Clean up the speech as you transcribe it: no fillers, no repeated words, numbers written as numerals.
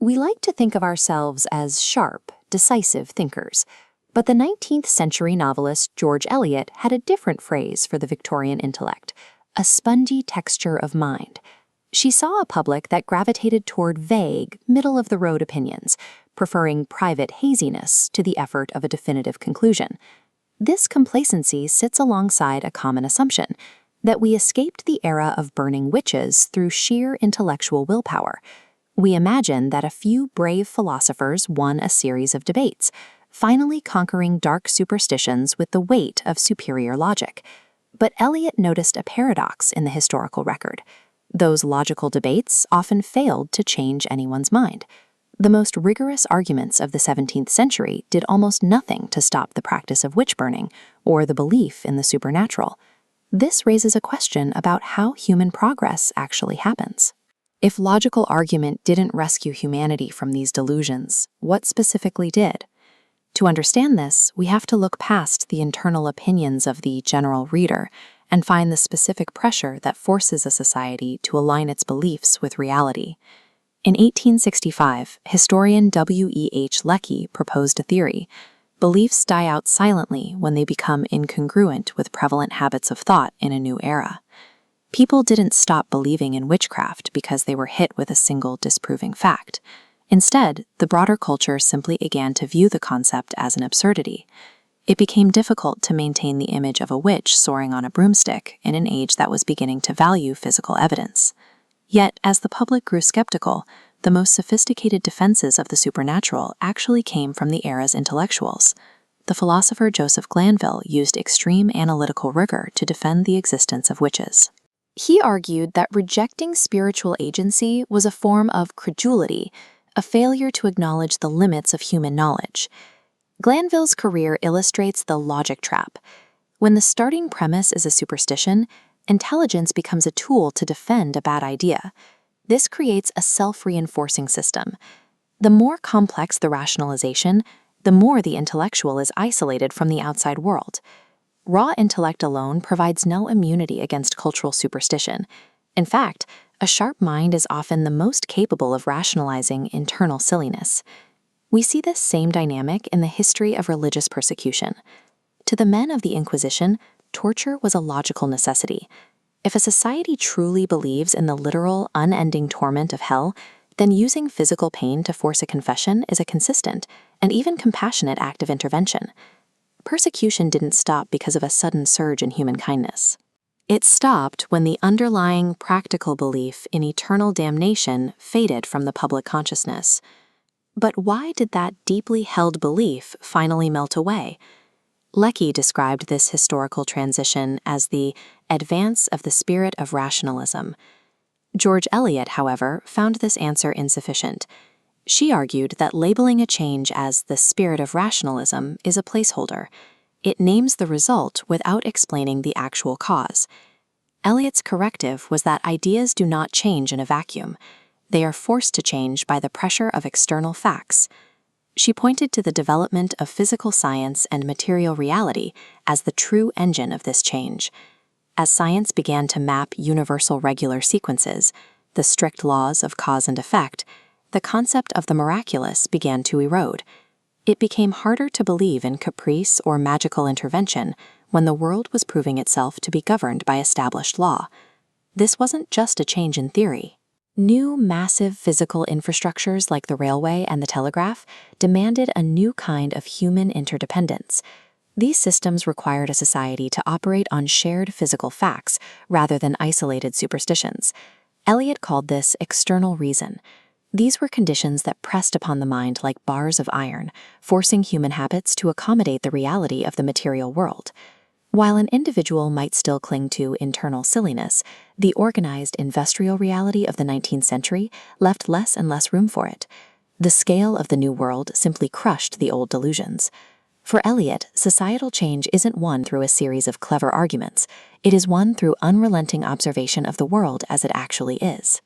We like to think of ourselves as sharp, decisive thinkers, but the 19th century novelist George Eliot had a different phrase for the Victorian intellect: a spongy texture of mind. She saw a public that gravitated toward vague, middle-of-the-road opinions, preferring private haziness to the effort of a definitive conclusion. This complacency sits alongside a common assumption that we escaped the era of burning witches through sheer intellectual willpower. We imagine that a few brave philosophers won a series of debates, finally conquering dark superstitions with the weight of superior logic. But Eliot noticed a paradox in the historical record. Those logical debates often failed to change anyone's mind. The most rigorous arguments of the 17th century did almost nothing to stop the practice of witch-burning or the belief in the supernatural. This raises a question about how human progress actually happens. If logical argument didn't rescue humanity from these delusions, what specifically did? To understand this, we have to look past the internal opinions of the general reader and find the specific pressure that forces a society to align its beliefs with reality. In 1865, historian W.E.H. Lecky proposed a theory: beliefs die out silently when they become incongruent with prevalent habits of thought in a new era. People didn't stop believing in witchcraft because they were hit with a single disproving fact. Instead, the broader culture simply began to view the concept as an absurdity. It became difficult to maintain the image of a witch soaring on a broomstick in an age that was beginning to value physical evidence. Yet, as the public grew skeptical, the most sophisticated defenses of the supernatural actually came from the era's intellectuals. The philosopher Joseph Glanville used extreme analytical rigor to defend the existence of witches. He argued that rejecting spiritual agency was a form of credulity, a failure to acknowledge the limits of human knowledge. Glanville's career illustrates the logic trap. When the starting premise is a superstition, intelligence becomes a tool to defend a bad idea. This creates a self-reinforcing system. The more complex the rationalization, the more the intellectual is isolated from the outside world. Raw intellect alone provides no immunity against cultural superstition. In fact, a sharp mind is often the most capable of rationalizing internal silliness. We see this same dynamic in the history of religious persecution. To the men of the Inquisition, torture was a logical necessity. If a society truly believes in the literal, unending torment of hell, then using physical pain to force a confession is a consistent and even compassionate act of intervention. Persecution didn't stop because of a sudden surge in human kindness. It stopped when the underlying practical belief in eternal damnation faded from the public consciousness. But why did that deeply held belief finally melt away? Lecky described this historical transition as the advance of the spirit of rationalism. George Eliot, however, found this answer insufficient. She argued that labeling a change as the spirit of rationalism is a placeholder. It names the result without explaining the actual cause. Eliot's corrective was that ideas do not change in a vacuum. They are forced to change by the pressure of external facts. She pointed to the development of physical science and material reality as the true engine of this change. As science began to map universal regular sequences, the strict laws of cause and effect, the concept of the miraculous began to erode. It became harder to believe in caprice or magical intervention when the world was proving itself to be governed by established law. This wasn't just a change in theory. New, massive physical infrastructures like the railway and the telegraph demanded a new kind of human interdependence. These systems required a society to operate on shared physical facts rather than isolated superstitions. Eliot called this external reason. These were conditions that pressed upon the mind like bars of iron, forcing human habits to accommodate the reality of the material world. While an individual might still cling to internal silliness, the organized industrial reality of the 19th century left less and less room for it. The scale of the new world simply crushed the old delusions. For Eliot, societal change isn't won through a series of clever arguments. It is won through unrelenting observation of the world as it actually is.